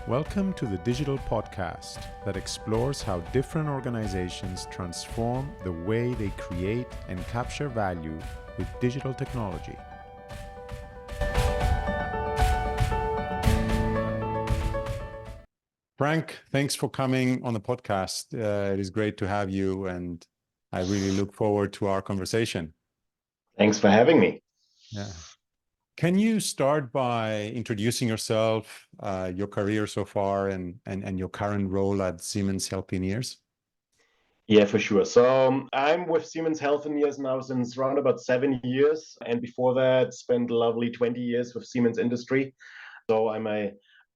Welcome to the Digital Podcast that explores how different organizations transform the way they create and capture value with digital technology. Frank, thanks for coming on the podcast. It is great to have you, and I really look forward to our conversation. Thanks for having me. Yeah. Can you start by introducing yourself, your career so far, and your current role at Siemens Healthineers? Yeah, for sure. So I'm with Siemens Healthineers now since around about 7 years. And before that, spent a lovely 20 years with Siemens Industry. So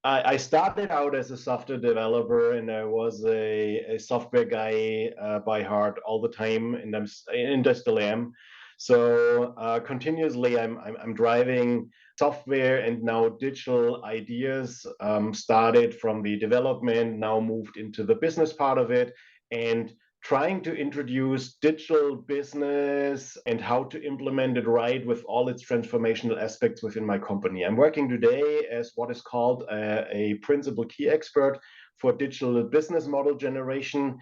I started out as a software developer, and I was a software guy by heart all the time, and I still am. So continuously, I'm driving software and now digital ideas. Started from the development, now moved into the business part of it, and trying to introduce digital business and how to implement it right with all its transformational aspects within my company. I'm working today as what is called a principal key expert for digital business model generation.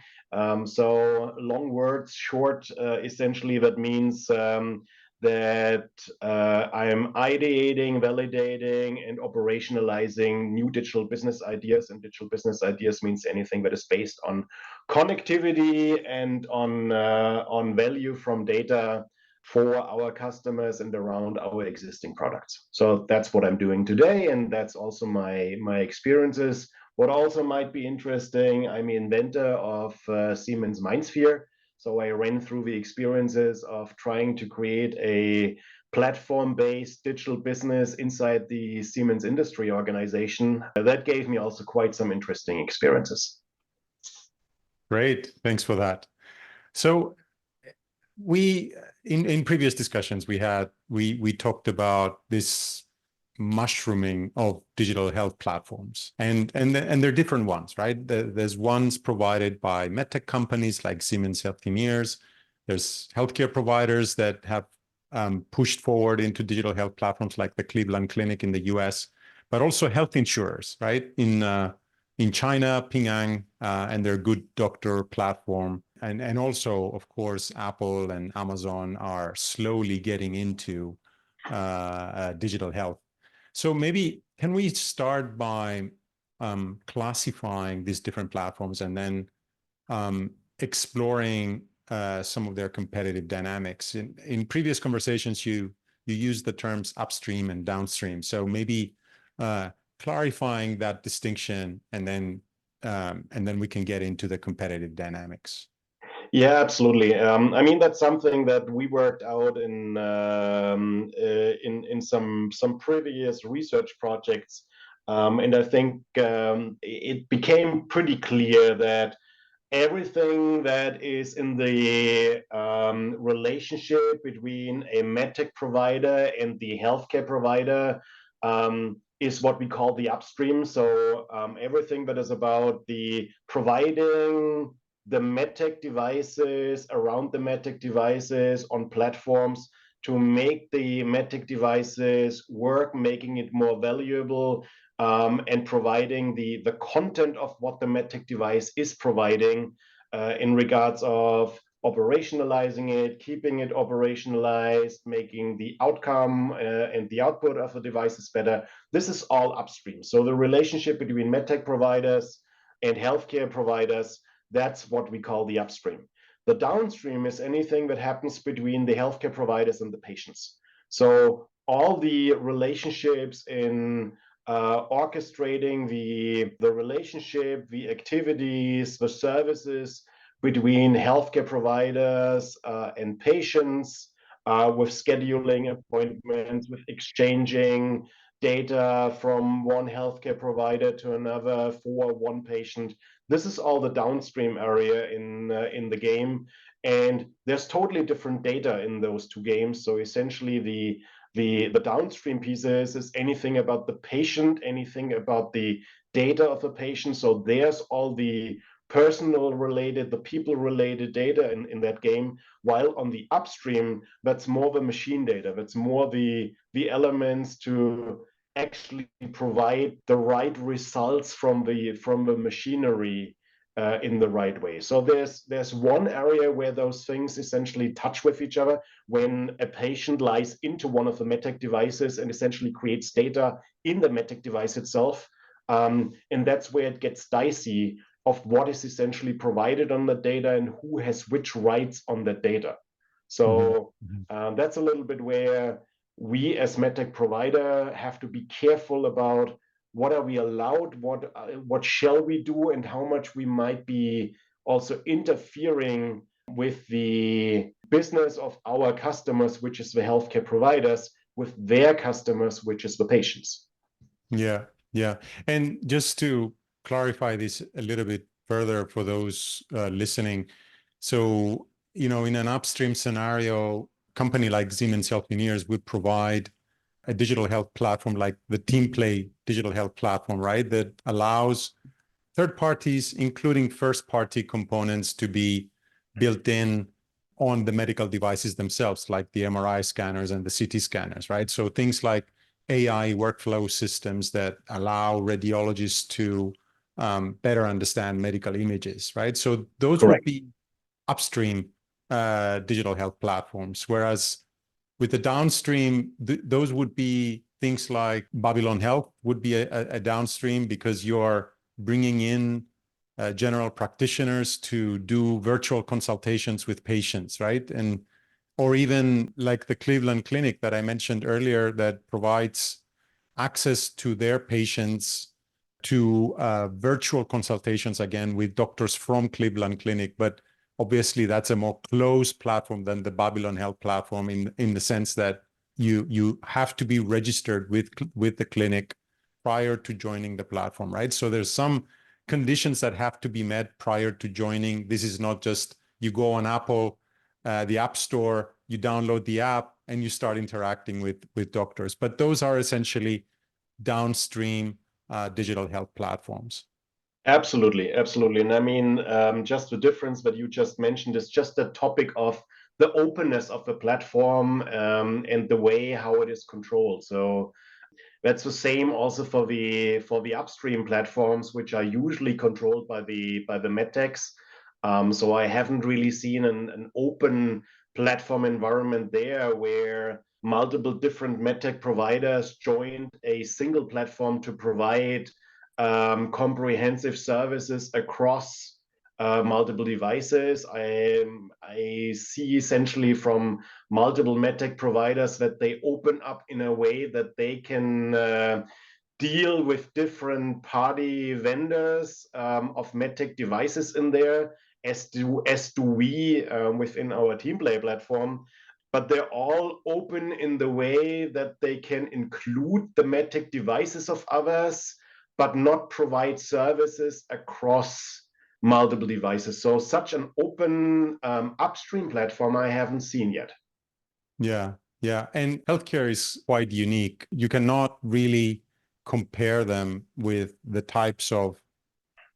So long words short, essentially that means that I am ideating, validating, and operationalizing new digital business ideas. And digital business ideas means anything that is based on connectivity and on value from data for our customers and around our existing products. So that's what I'm doing today, and that's also my experiences. What also might be interesting, I'm the inventor of Siemens MindSphere. So I ran through the experiences of trying to create a platform-based digital business inside the Siemens Industry organization. That gave me also quite some interesting experiences. Great, thanks for that. So we in previous discussions we talked about this mushrooming of digital health platforms, and they're different ones, right? There's ones provided by medtech companies like Siemens Healthineers. There's healthcare providers that have pushed forward into digital health platforms like the Cleveland Clinic in the US, but also health insurers, right? In China, Ping An, and their Good Doctor platform. And also, of course, Apple and Amazon are slowly getting into digital health. So maybe can we start by classifying these different platforms and then exploring some of their competitive dynamics? In previous conversations, you used the terms upstream and downstream. So maybe clarifying that distinction, and then we can get into the competitive dynamics. Yeah, absolutely. I mean, that's something that we worked out in some previous research projects, and I think it became pretty clear that everything that is in the relationship between a medtech provider and the healthcare provider is what we call the upstream. So everything that is about the providing the medtech devices, around the medtech devices, on platforms to make the medtech devices work, making it more valuable, and providing the content of what the medtech device is providing in regards of operationalizing it, keeping it operationalized, making the outcome and the output of the devices better. This is all upstream. So the relationship between medtech providers and healthcare providers, that's what we call the upstream. The downstream is anything that happens between the healthcare providers and the patients. So all the relationships in orchestrating the relationship, the activities, the services between healthcare providers and patients, with scheduling appointments, with exchanging data from one healthcare provider to another for one patient. This is all the downstream area in the game, and there's totally different data in those two games. So essentially, the downstream pieces is anything about the patient, anything about the data of the patient. So there's all the personal related, the people related data in that game, while on the upstream, that's more the machine data, that's more the elements to actually provide the right results from the machinery in the right way. So there's one area where those things essentially touch with each other when a patient lies into one of the MedTech devices and essentially creates data in the MedTech device itself. And that's where it gets dicey of what is essentially provided on the data and who has which rights on the data. So that's a little bit where we as MedTech provider have to be careful about what are we allowed, what shall we do, and how much we might be also interfering with the business of our customers, which is the healthcare providers, with their customers, which is the patients. Yeah, yeah. And just to clarify this a little bit further for those listening, so, in an upstream scenario, company like Siemens Healthineers would provide a digital health platform like the TeamPlay digital health platform, right? That allows third parties, including first party components, to be built in on the medical devices themselves, like the MRI scanners and the CT scanners, right? So things like AI workflow systems that allow radiologists to better understand medical images, right? So those Correct. would be upstream digital health platforms, whereas with the downstream, those would be things like Babylon Health would be a downstream because you're bringing in general practitioners to do virtual consultations with patients, right? And or even like the Cleveland Clinic that I mentioned earlier that provides access to their patients to virtual consultations, again, with doctors from Cleveland Clinic. But obviously, that's a more closed platform than the Babylon Health platform in the sense that you have to be registered with the clinic prior to joining the platform, right? So there's some conditions that have to be met prior to joining. This is not just you go on Apple, the App Store, you download the app, and you start interacting with doctors. But those are essentially downstream digital health platforms. Absolutely, absolutely. And I mean, just the difference that you just mentioned is just the topic of the openness of the platform and the way how it is controlled. So that's the same also for the upstream platforms, which are usually controlled by the medtechs. So I haven't really seen an open platform environment there where multiple different medtech providers joined a single platform to provide comprehensive services across multiple devices. I see essentially from multiple medtech providers that they open up in a way that they can deal with different party vendors of medtech devices in there, as do we within our TeamPlay platform. But they're all open in the way that they can include the medtech devices of others, but not provide services across multiple devices. So such an open upstream platform I haven't seen yet. Yeah, yeah. And healthcare is quite unique. You cannot really compare them with the types of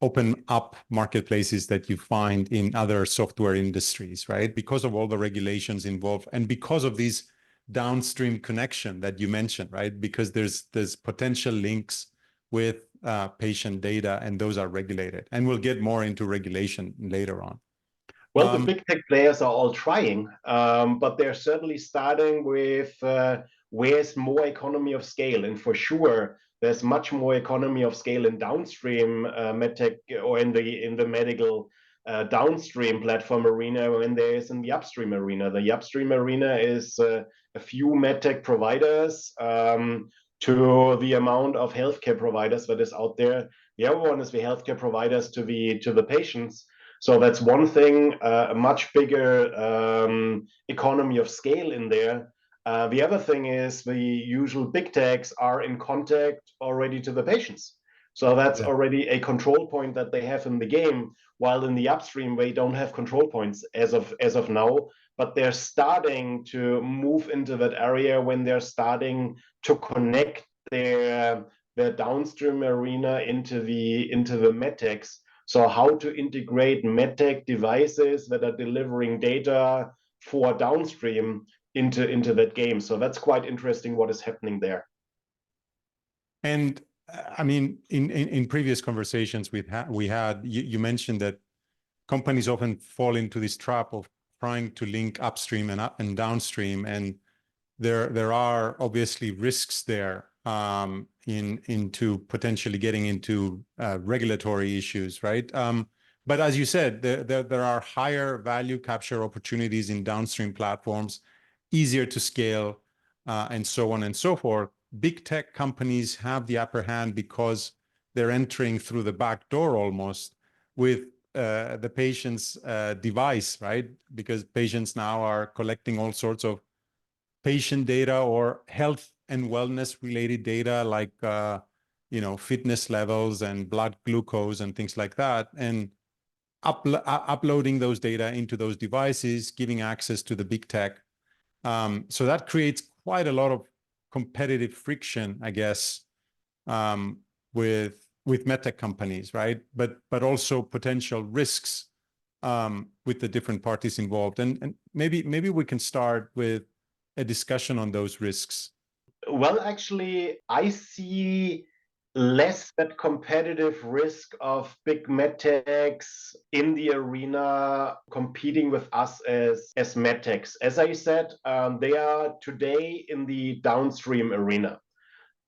open up marketplaces that you find in other software industries, right? Because of all the regulations involved and because of these downstream connection that you mentioned, right? Because there's potential links with patient data and those are regulated. And we'll get more into regulation later on. Well, the big tech players are all trying, but they're certainly starting with where's more economy of scale. And for sure, there's much more economy of scale in downstream medtech or in the medical downstream platform arena than there is in the upstream arena. The upstream arena is a few medtech providers to the amount of healthcare providers that is out there. The other one is the healthcare providers to the patients. So that's one thing, a much bigger economy of scale in there. The other thing is the usual big techs are in contact already to the patients. So that's already a control point that they have in the game, while in the upstream, they don't have control points as of now, but they're starting to move into that area when they're starting to connect their downstream arena into the medtechs. So how to integrate medtech devices that are delivering data for downstream into that game. So that's quite interesting what is happening there. And I mean, in previous conversations we had, you mentioned that companies often fall into this trap of trying to link upstream and downstream, and there are obviously risks there into potentially getting into regulatory issues, right? But as you said, there are higher value capture opportunities in downstream platforms, easier to scale, and so on and so forth. Big tech companies have the upper hand because they're entering through the back door almost with the patient's device, right? Because patients now are collecting all sorts of patient data or health and wellness related data like fitness levels and blood glucose and things like that, and uploading those data into those devices, giving access to the big tech. So that creates quite a lot of competitive friction, I guess, with medtech companies, right? But also potential risks with the different parties involved. And maybe we can start with a discussion on those risks. Well, actually, I see less that competitive risk of big medtechs in the arena competing with us as medtechs. As I said, they are today in the downstream arena.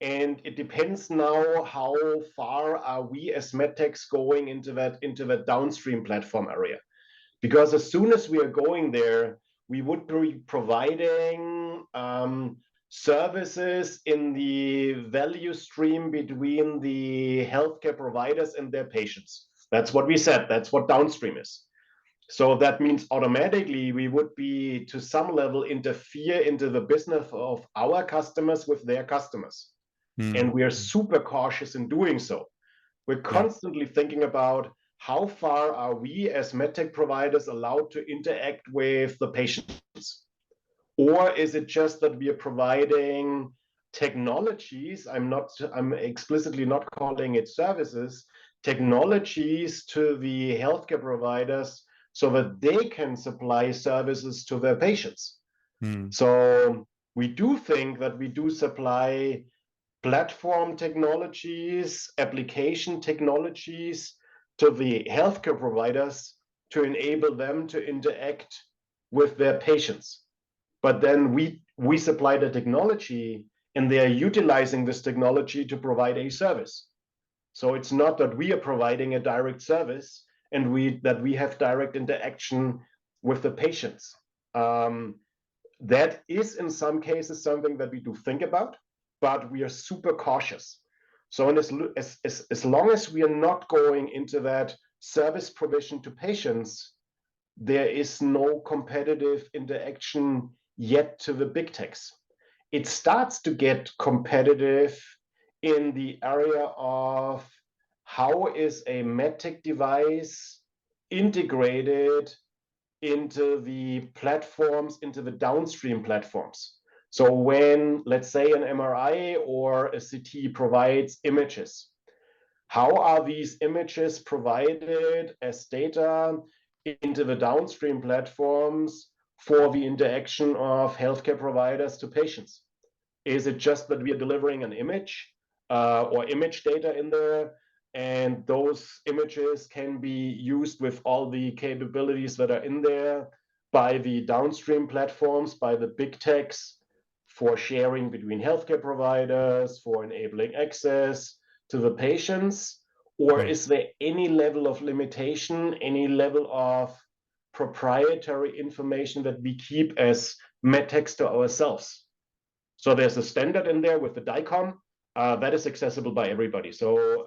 And it depends now how far are we as medtechs going into that downstream platform area. Because as soon as we are going there, we would be providing services in the value stream between the healthcare providers and their patients. That's what we said. That's what downstream is. So that means automatically we would be, to some level, interfere into the business of our customers with their customers. And we are super cautious in doing so. We're constantly thinking about how far are we as medtech providers allowed to interact with the patients? Or is it just that we are providing technologies? I'm explicitly not calling it services, technologies to the healthcare providers so that they can supply services to their patients. So we do think that we do supply platform technologies, application technologies to the healthcare providers to enable them to interact with their patients. But then we supply the technology and they are utilizing this technology to provide a service. So it's not that we are providing a direct service and that we have direct interaction with the patients. That is in some cases something that we do think about, but we are super cautious. So as long as we are not going into that service provision to patients, there is no competitive interaction yet to the big techs. It starts to get competitive in the area of how is a medtech device integrated into the platforms, into the downstream platforms. So when, let's say, an MRI or a CT provides images, how are these images provided as data into the downstream platforms for the interaction of healthcare providers to patients? Is it just that we are delivering an image or image data in there, and those images can be used with all the capabilities that are in there by the downstream platforms, by the big techs, for sharing between healthcare providers, for enabling access to the patients? Or is there any level of limitation, any level of proprietary information that we keep as medtechs to ourselves? So there's a standard in there with the DICOM that is accessible by everybody. So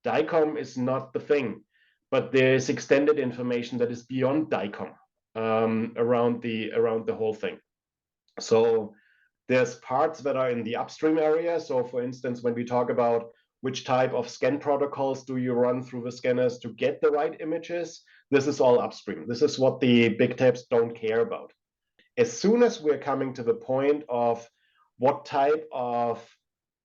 DICOM is not the thing, but there's extended information that is beyond DICOM around the whole thing. So there's parts that are in the upstream area. So for instance, when we talk about which type of scan protocols do you run through the scanners to get the right images, this is all upstream. This is what the big techs don't care about. As soon as we're coming to the point of what type of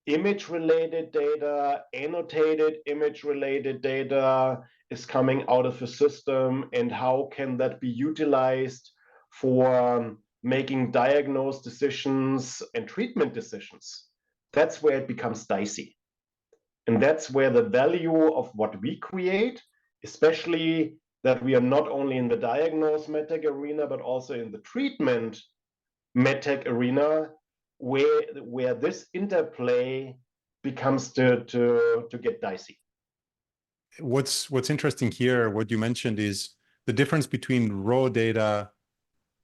image-related data, annotated image-related data is coming out of the system, and how can that be utilized for making diagnose decisions and treatment decisions, that's where it becomes dicey. And that's where the value of what we create, especially that we are not only in the diagnose medtech arena, but also in the treatment medtech arena, where this interplay becomes to get dicey. What's interesting here, what you mentioned, is the difference between raw data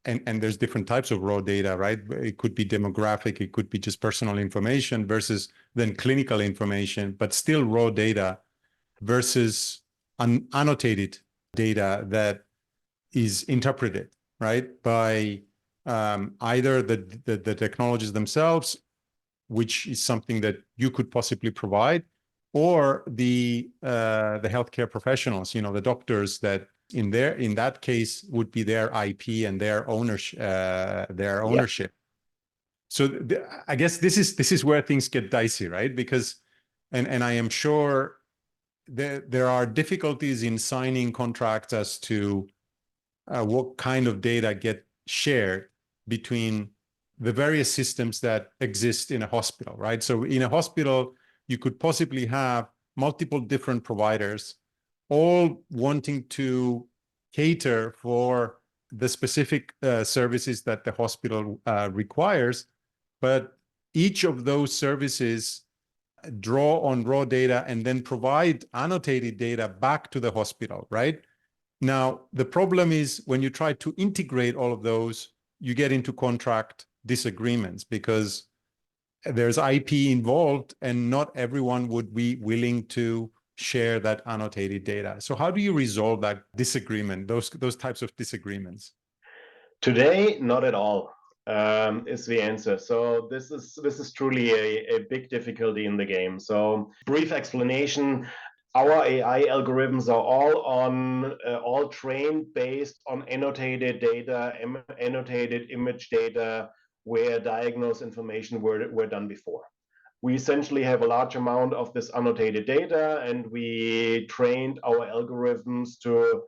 and there's different types of raw data, right? It could be demographic, it could be just personal information versus then clinical information, but still raw data versus annotated data that is interpreted, right, by either the technologies themselves, which is something that you could possibly provide, or the healthcare professionals, the doctors that in that case would be their IP and their ownership. Yeah. So I guess this is where things get dicey, right? Because and I am sure there are difficulties in signing contracts as to what kind of data get shared between the various systems that exist in a hospital, right? So in a hospital, you could possibly have multiple different providers all wanting to cater for the specific services that the hospital requires, but each of those services draw on raw data and then provide annotated data back to the hospital, right? Now, the problem is when you try to integrate all of those, you get into contract disagreements because there's IP involved and not everyone would be willing to share that annotated data. So how do you resolve that disagreement, those types of disagreements? Today, not at all, is the answer. So this is truly a big difficulty in the game. So brief explanation: our AI algorithms are all trained based on annotated data, annotated image data, where diagnosed information were done before. We essentially have a large amount of this annotated data, and we trained our algorithms to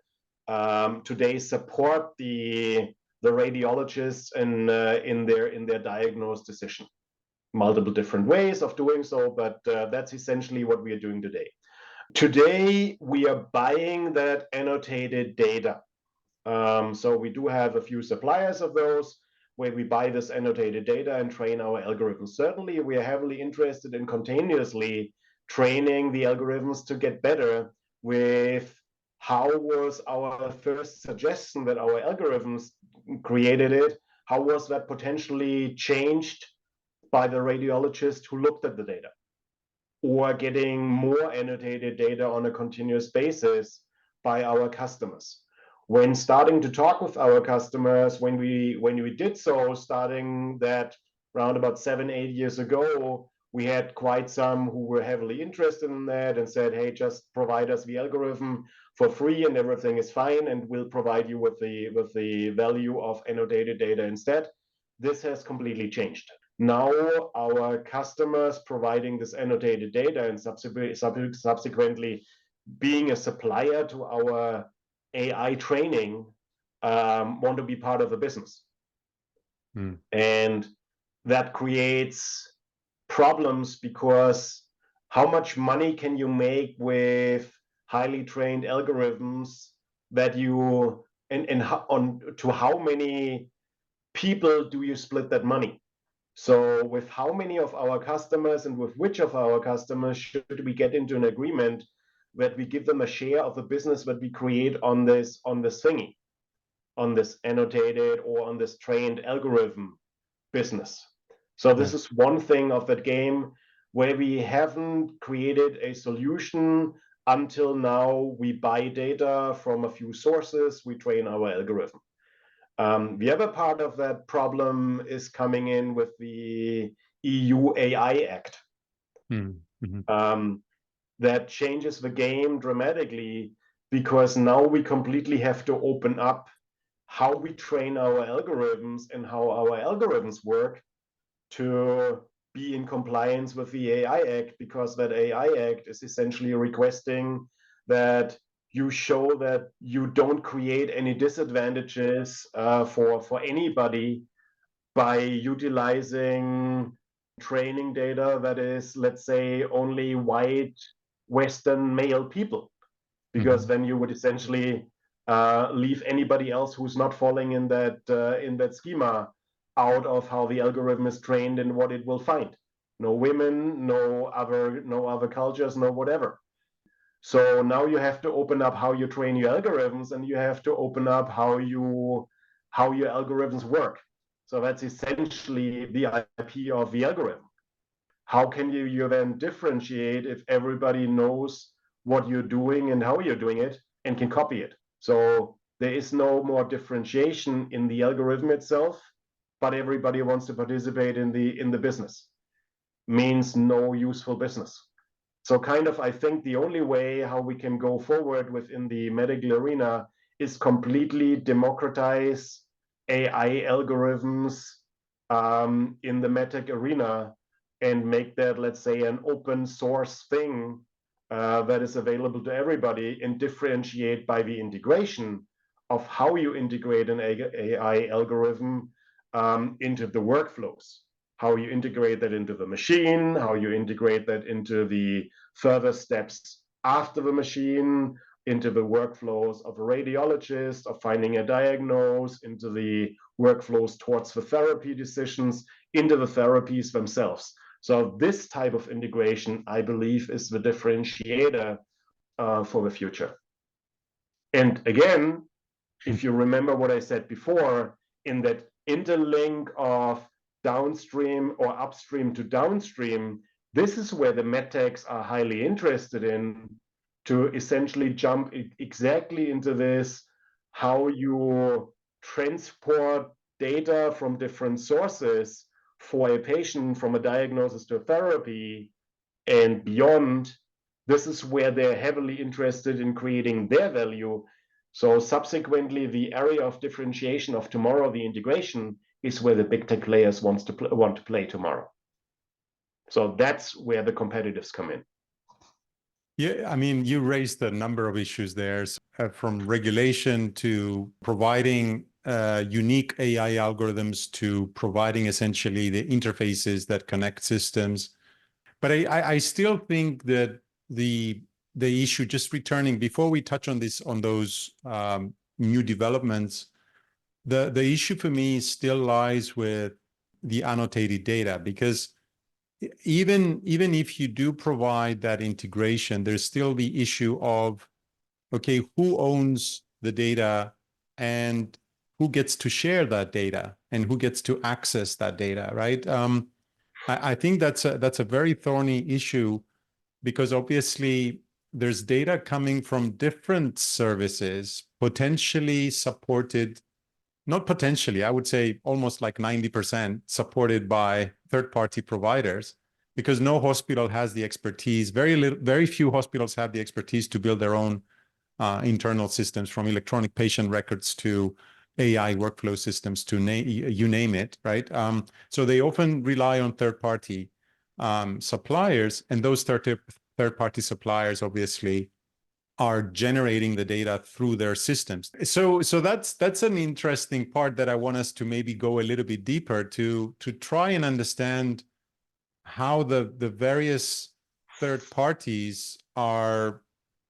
today support the radiologists in their diagnosed decision. Multiple different ways of doing so, but that's essentially what we are doing today. Today, we are buying that annotated data. So we do have a few suppliers of those where we buy this annotated data and train our algorithms. Certainly, we are heavily interested in continuously training the algorithms to get better with how was our first suggestion that our algorithms created it, how was that potentially changed by the radiologist who looked at the data, or getting more annotated data on a continuous basis by our customers. When starting to talk with our customers, when we did so, starting that around about 7-8 years ago, we had quite some who were heavily interested in that and said, hey, just provide us the algorithm for free and everything is fine, and we'll provide you with the value of annotated data instead. This has completely changed. Now our customers providing this annotated data and subsequently being a supplier to our AI training want to be part of the business. And that creates problems because how much money can you make with highly trained algorithms that you to how many people do you split that money? So with how many of our customers and with which of our customers should we get into an agreement that we give them a share of the business that we create on this thingy, on this annotated or on this trained algorithm business? So this is one thing of that game where we haven't created a solution until now. We buy data from a few sources, we train our algorithm. The other part of that problem is coming in with the EU AI Act. That changes the game dramatically because now we completely have to open up how we train our algorithms and how our algorithms work to be in compliance with the AI Act, because that AI Act is essentially requesting that you show that you don't create any disadvantages for anybody by utilizing training data that is, let's say, only white Western male people, because then you would essentially leave anybody else who's not falling in that schema out of how the algorithm is trained and what it will find. No women, no other cultures, no whatever. So now you have to open up how you train your algorithms, and you have to open up how your algorithms work. So that's essentially the IP of the algorithm. How can you then differentiate if everybody knows what you're doing and how you're doing it and can copy it? So there is no more differentiation in the algorithm itself, but everybody wants to participate in the business. Means no useful business. So kind of, I think the only way how we can go forward within the medical arena is completely democratize AI algorithms in the medtech arena and make that, let's say, an open source thing that is available to everybody, and differentiate by the integration of how you integrate an AI algorithm into the workflows, how you integrate that into the machine, how you integrate that into the further steps after the machine, into the workflows of a radiologist, of finding a diagnose, into the workflows towards the therapy decisions, into the therapies themselves. So this type of integration, I believe, is the differentiator for the future. And again, if you remember what I said before, in that interlink of downstream or upstream to downstream, this is where the medtechs are highly interested in, to essentially jump exactly into this, how you transport data from different sources for a patient, from a diagnosis to a therapy and beyond. This is where they're heavily interested in creating their value. So subsequently, the area of differentiation of tomorrow, the integration, is where the big tech players want to play tomorrow. So that's where the competitives come in. Yeah, I mean, you raised a number of issues there, from regulation to providing unique AI algorithms to providing essentially the interfaces that connect systems. But I still think that the issue, just returning before we touch on those new developments, the issue for me still lies with the annotated data, because even if you do provide that integration, there's still the issue of, okay, who owns the data and who gets to share that data and who gets to access that data, right? I think that's a very thorny issue, because obviously there's data coming from different services, potentially supported, not potentially, I would say almost like 90% supported by third-party providers, because no hospital has the expertise. Very few hospitals have the expertise to build their own internal systems, from electronic patient records to AI workflow systems to you name it, right? So they often rely on third-party suppliers, and those third-party suppliers obviously are generating the data through their systems. So that's an interesting part that I want us to maybe go a little bit deeper to try and understand how the various third parties are,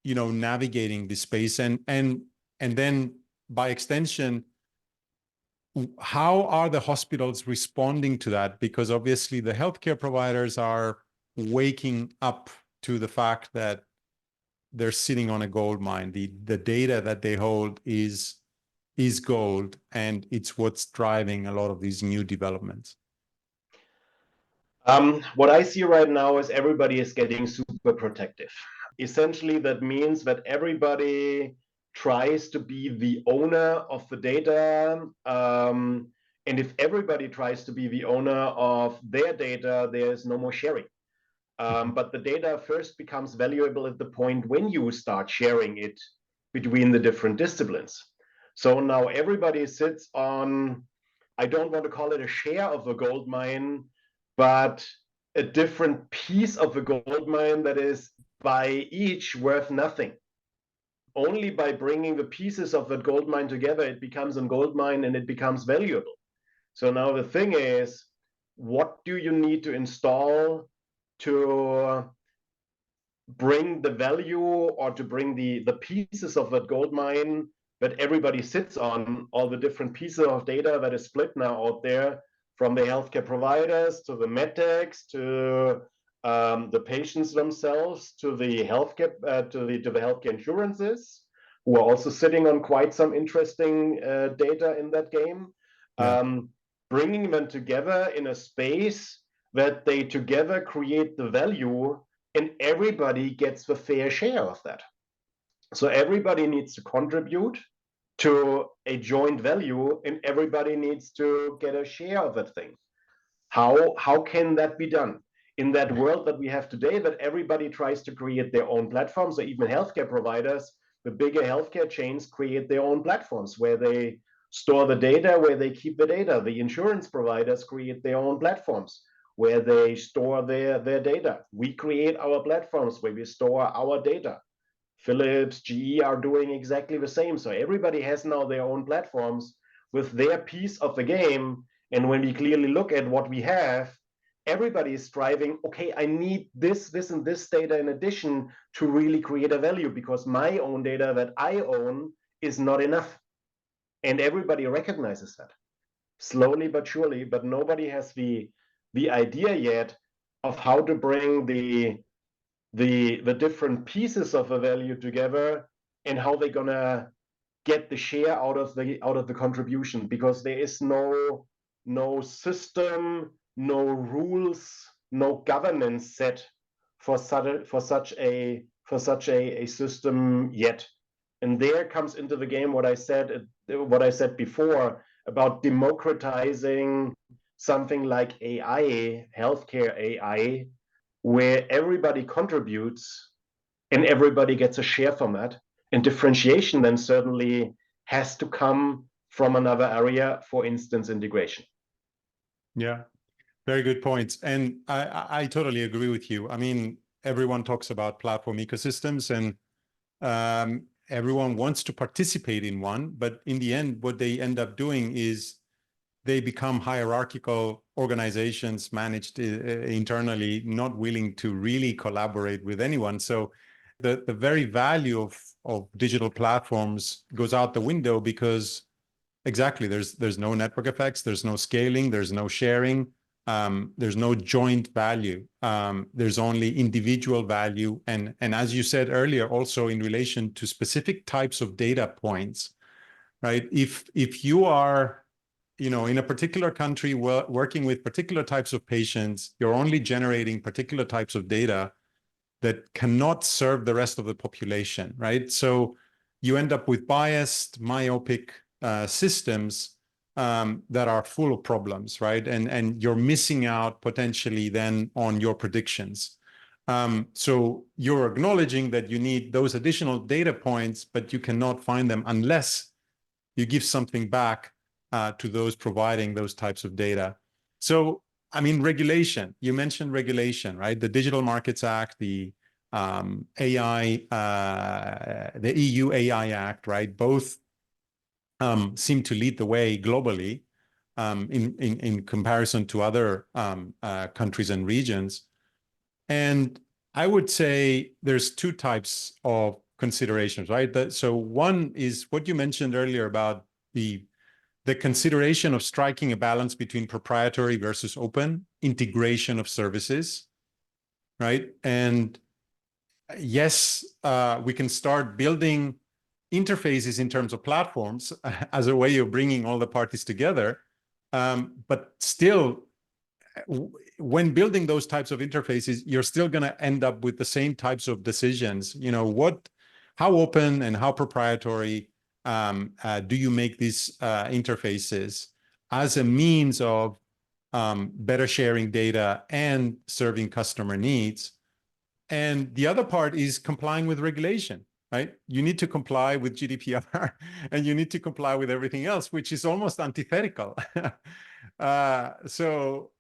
navigating this space, and then by extension, how are the hospitals responding to that? Because obviously the healthcare providers are waking up to the fact that they're sitting on a gold mine. The data that they hold is gold, and it's what's driving a lot of these new developments. What I see right now is everybody is getting super protective. Essentially, that means that everybody tries to be the owner of the data. And if everybody tries to be the owner of their data, there's no more sharing. But the data first becomes valuable at the point when you start sharing it between the different disciplines. So now everybody sits on, I don't want to call it a share of the gold mine, but a different piece of the gold mine that is by each worth nothing. Only by bringing the pieces of that gold mine together, it becomes a gold mine and it becomes valuable. So now the thing is, what do you need to install to bring the value or to bring the pieces of that gold mine that everybody sits on, all the different pieces of data that is split now out there, from the healthcare providers to the medtechs to the patients themselves to the healthcare to the healthcare insurances, who are also sitting on quite some interesting data in that game. Yeah. Bringing them together in a space that they together create the value, and everybody gets the fair share of that. So everybody needs to contribute to a joint value, and everybody needs to get a share of that thing. How can that be done? In that world that we have today, that everybody tries to create their own platforms, or even healthcare providers, the bigger healthcare chains create their own platforms where they store the data, where they keep the data. The insurance providers create their own platforms where they store their data. We create our platforms where we store our data. Philips, GE are doing exactly the same. So everybody has now their own platforms with their piece of the game. And when we clearly look at what we have, everybody is striving, okay, I need this, and this data in addition to really create a value, because my own data that I own is not enough. And everybody recognizes that slowly but surely, but nobody has the idea yet of how to bring the different pieces of a value together, and how they're gonna get the share out of the contribution, because there is no system, no rules, no governance set for such a system yet. And there comes into the game what I said before about democratizing something like AI, healthcare AI, where everybody contributes and everybody gets a share from that. And differentiation then certainly has to come from another area, for instance, integration. Yeah, very good points. And I totally agree with you. I mean, everyone talks about platform ecosystems, and everyone wants to participate in one, but in the end, what they end up doing is they become hierarchical organizations managed internally, not willing to really collaborate with anyone. So the very value of digital platforms goes out the window, because exactly, there's no network effects, there's no scaling, there's no sharing, there's no joint value. There's only individual value. And as you said earlier, also in relation to specific types of data points, right? If you are, in a particular country working with particular types of patients, you're only generating particular types of data that cannot serve the rest of the population, right? So you end up with biased, myopic systems that are full of problems, right? And you're missing out potentially then on your predictions. So you're acknowledging that you need those additional data points, but you cannot find them unless you give something back to those providing those types of data. So, I mean, regulation, you mentioned regulation, right? The Digital Markets Act, the AI, the EU AI Act, right? Both seem to lead the way globally in comparison to other countries and regions. And I would say there's two types of considerations, right? So one is what you mentioned earlier about the consideration of striking a balance between proprietary versus open integration of services, right? And yes, we can start building interfaces in terms of platforms as a way of bringing all the parties together. But still, when building those types of interfaces, you're still going to end up with the same types of decisions. How open and how proprietary do you make these interfaces as a means of better sharing data and serving customer needs? And the other part is complying with regulation, right? You need to comply with GDPR and you need to comply with everything else, which is almost antithetical. So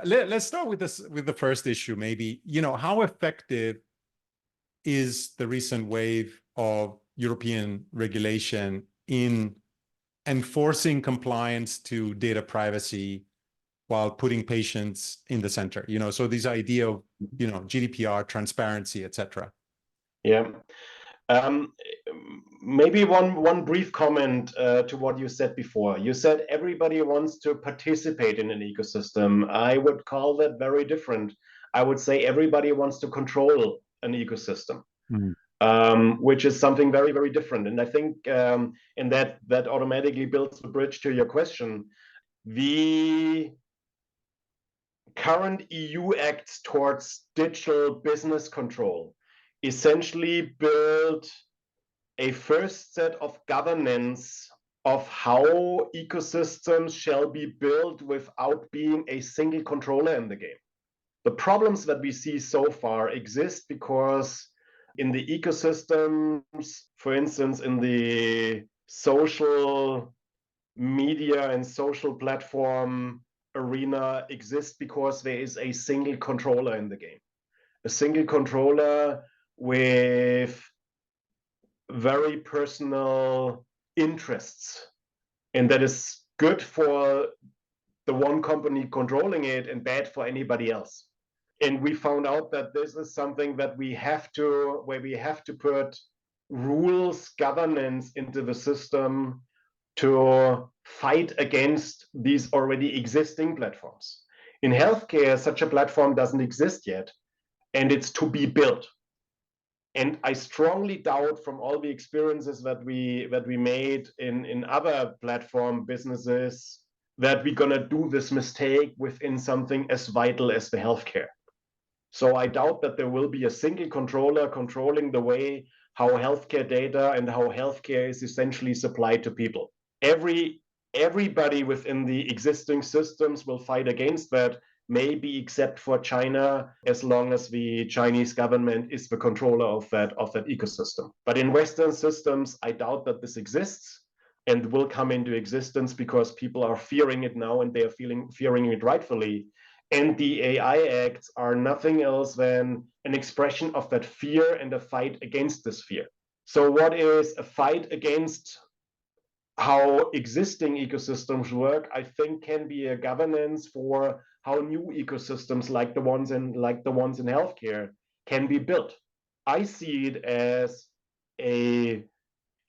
let's start with the first issue, maybe. How effective is the recent wave of European regulation in enforcing compliance to data privacy while putting patients in the center. So this idea of, GDPR, transparency, etc. Yeah. Maybe one brief comment to what you said before. You said everybody wants to participate in an ecosystem. I would call that very different. I would say everybody wants to control an ecosystem, which is something very, very different. And I think, and that automatically builds the bridge to your question. The current EU acts towards digital business control essentially build a first set of governance of how ecosystems shall be built without being a single controller in the game. The problems that we see so far exist because in the ecosystems, for instance, in the social media and social platform arena, exist because there is a single controller in the game. A single controller with very personal interests. And that is good for the one company controlling it and bad for anybody else. And we found out that this is something that we have to put rules, governance into the system to fight against these already existing platforms. In healthcare, such a platform doesn't exist yet, and it's to be built. And I strongly doubt, from all the experiences that we made in other platform businesses, that we're gonna do this mistake within something as vital as the healthcare. So I doubt that there will be a single controller controlling the way how healthcare data and how healthcare is essentially supplied to people. Everybody within the existing systems will fight against that, maybe except for China, as long as the Chinese government is the controller of that ecosystem. But in Western systems, I doubt that this exists and will come into existence because people are fearing it now, and they are fearing it rightfully. And the AI acts are nothing else than an expression of that fear and a fight against this fear. So what is a fight against how existing ecosystems work, I think, can be a governance for how new ecosystems like the ones in healthcare can be built. I see it as a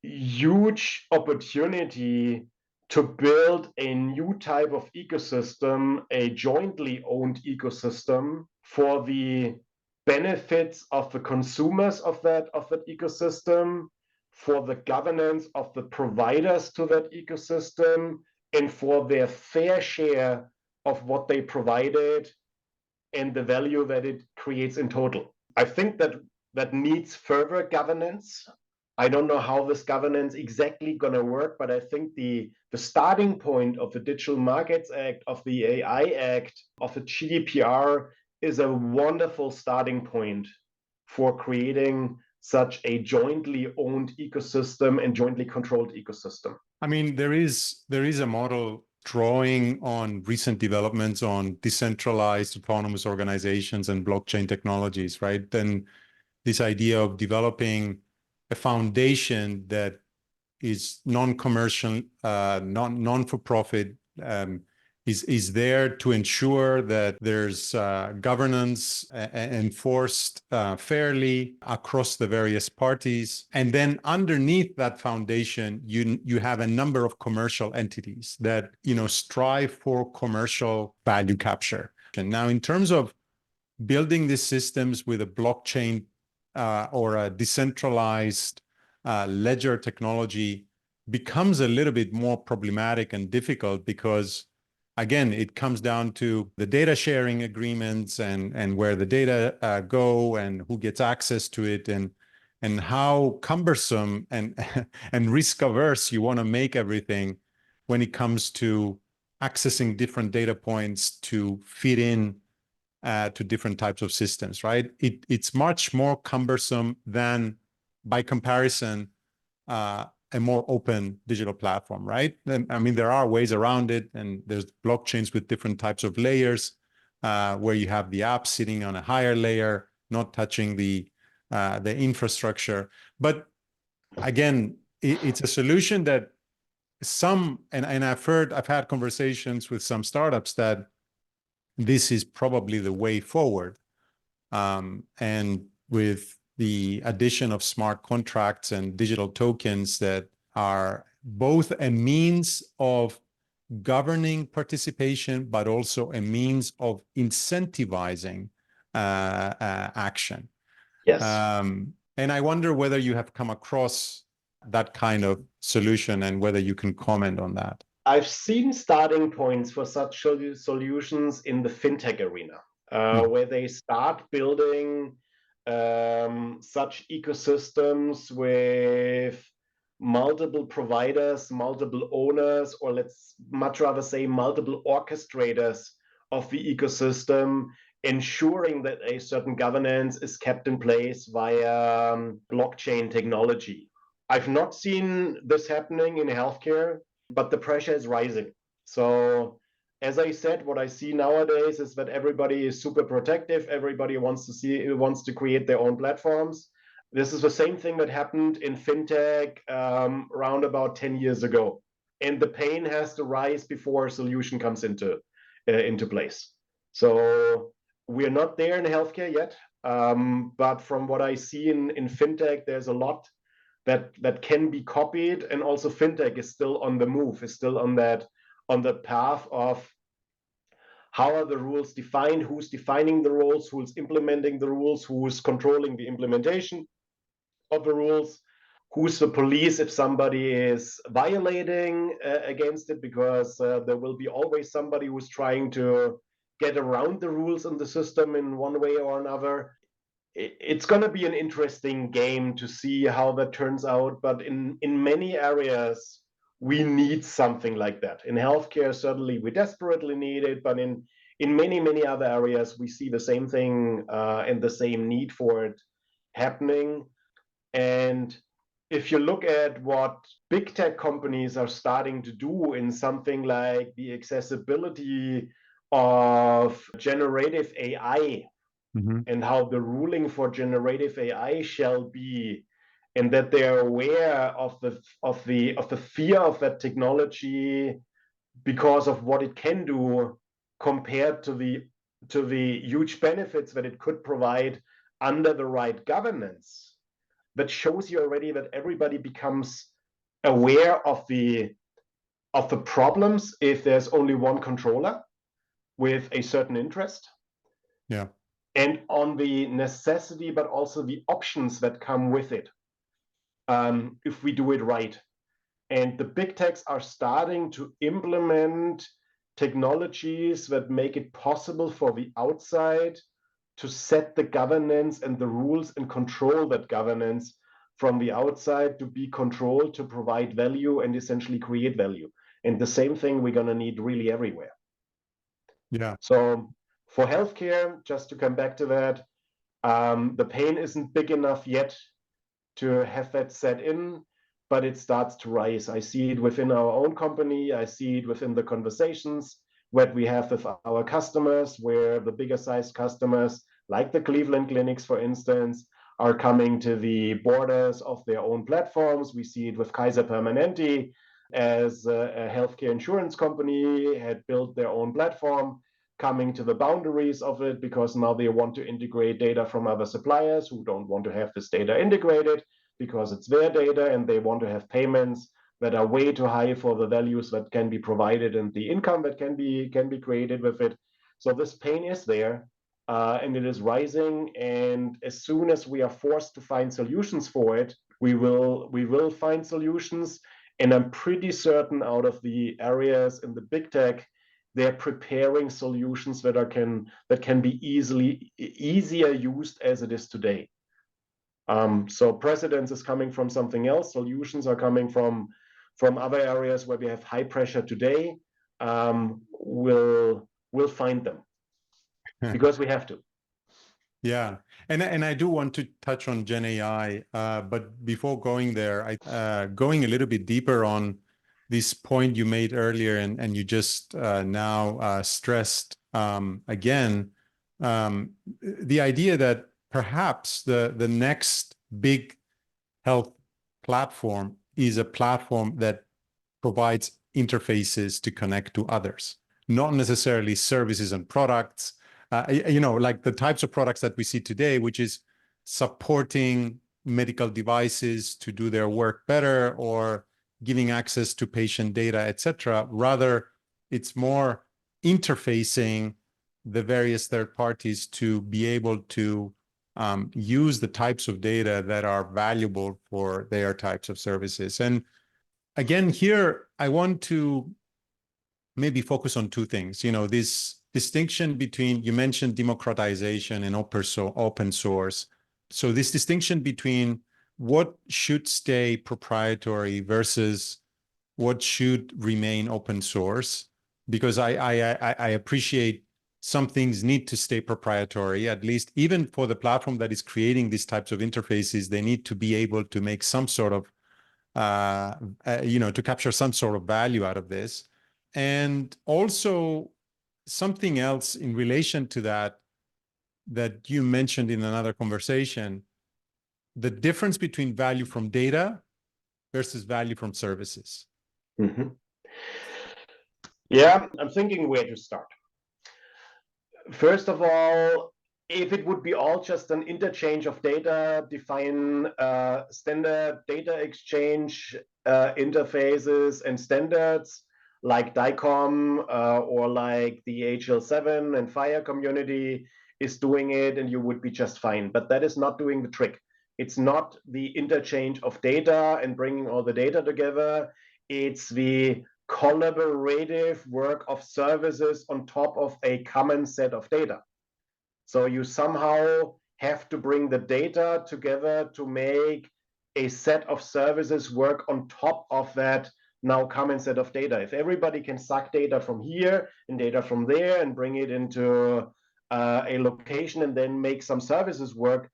huge opportunity to build a new type of ecosystem, a jointly owned ecosystem, for the benefits of the consumers of that ecosystem, for the governance of the providers to that ecosystem, and for their fair share of what they provided and the value that it creates in total. I think that needs further governance. I don't know how this governance exactly going to work, but I think the starting point of the Digital Markets Act, of the AI Act, of the GDPR is a wonderful starting point for creating such a jointly owned ecosystem and jointly controlled ecosystem. I mean, there is a model drawing on recent developments on decentralized autonomous organizations and blockchain technologies, right? Then this idea of developing a foundation that is non-commercial, non-for-profit, is there to ensure that there's governance enforced fairly across the various parties. And then underneath that foundation, you have a number of commercial entities that strive for commercial value capture. And now, in terms of building these systems with a blockchain or a decentralized ledger technology becomes a little bit more problematic and difficult because, again, it comes down to the data sharing agreements and where the data go and who gets access to it, and how cumbersome and and risk averse you want to make everything when it comes to accessing different data points to fit in to different types of systems, right? It's much more cumbersome than, by comparison, a more open digital platform, right? And, I mean, there are ways around it, and there's blockchains with different types of layers where you have the app sitting on a higher layer, not touching the infrastructure. But again, it's a solution that and I've had conversations with some startups that this is probably the way forward. And with the addition of smart contracts and digital tokens that are both a means of governing participation, but also a means of incentivizing action. Yes. And I wonder whether you have come across that kind of solution and whether you can comment on that. I've seen starting points for such solutions in the fintech arena, where they start building such ecosystems with multiple providers, multiple owners, or let's much rather say multiple orchestrators of the ecosystem, ensuring that a certain governance is kept in place via blockchain technology. I've not seen this happening in healthcare, but the pressure is rising. So as I said, what I see nowadays is that everybody is super protective. Everybody wants to create their own platforms. This is the same thing that happened in fintech around about 10 years ago. And the pain has to rise before a solution comes into place. So we're not there in healthcare yet. But from what I see in fintech, there's a lot that can be copied, and also fintech is still on the move, is still on the path of how are the rules defined, who's defining the rules, who's implementing the rules, who's controlling the implementation of the rules, who's the police if somebody is violating against it, because there will be always somebody who's trying to get around the rules in the system in one way or another. It's going to be an interesting game to see how that turns out, but in many areas we need something like that. In healthcare, certainly we desperately need it, but in many other areas we see the same thing and the same need for it happening. And if you look at what big tech companies are starting to do in something like the accessibility of generative AI, and how the ruling for generative AI shall be, and that they're aware of the fear of that technology because of what it can do compared to the huge benefits that it could provide under the right governance. That shows you already that everybody becomes aware of the problems if there's only one controller with a certain interest. Yeah. And on the necessity, but also the options that come with it, if we do it right. And the big techs are starting to implement technologies that make it possible for the outside to set the governance and the rules and control that governance from the outside, to be controlled, to provide value and essentially create value. And the same thing we're going to need really everywhere. Yeah. So for healthcare, just to come back to that, the pain isn't big enough yet to have that set in, but it starts to rise. I see it within our own company. I see it within the conversations that we have with our customers, where the bigger sized customers, like the Cleveland clinics, for instance, are coming to the borders of their own platforms. We see it with Kaiser Permanente, as a healthcare insurance company had built their own platform, coming to the boundaries of it, because now they want to integrate data from other suppliers who don't want to have this data integrated because it's their data, and they want to have payments that are way too high for the values that can be provided and the income that can be created with it. So this pain is there, and it is rising. And as soon as we are forced to find solutions for it, we will find solutions. And I'm pretty certain out of the areas in the big tech, they're preparing solutions that can be easier used as it is today. So precedence is coming from something else. Solutions are coming from other areas where we have high pressure today. We'll find them because we have to. Yeah, and I do want to touch on GenAI, but before going there, going a little bit deeper on this point you made earlier, and you just now stressed again, the idea that perhaps the next big health platform is a platform that provides interfaces to connect to others, not necessarily services and products, like the types of products that we see today, which is supporting medical devices to do their work better or giving access to patient data, etc. Rather, it's more interfacing the various third parties to be able to use the types of data that are valuable for their types of services. And again, here, I want to maybe focus on two things. This distinction between, you mentioned democratization and open source. So this distinction between what should stay proprietary versus what should remain open source, because I appreciate some things need to stay proprietary, at least even for the platform that is creating these types of interfaces. They need to be able to make some sort of, to capture some sort of value out of this. And also something else in relation to that you mentioned in another conversation, the difference between value from data versus value from services. Mm-hmm. Yeah, I'm thinking where to start. First of all, if it would be all just an interchange of data, define standard data exchange interfaces and standards like DICOM or like the HL7 and FHIR community is doing it, and you would be just fine. But that is not doing the trick. It's not the interchange of data and bringing all the data together. It's the collaborative work of services on top of a common set of data. So you somehow have to bring the data together to make a set of services work on top of that now common set of data. If everybody can suck data from here and data from there and bring it into a location and then make some services work,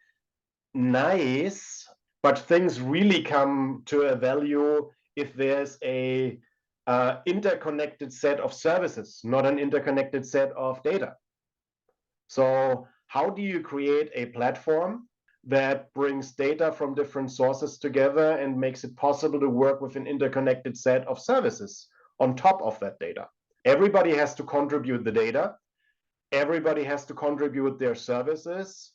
nice, but things really come to a value if there's a interconnected set of services, not an interconnected set of data. So how do you create a platform that brings data from different sources together and makes it possible to work with an interconnected set of services on top of that data? Everybody has to contribute the data. Everybody has to contribute their services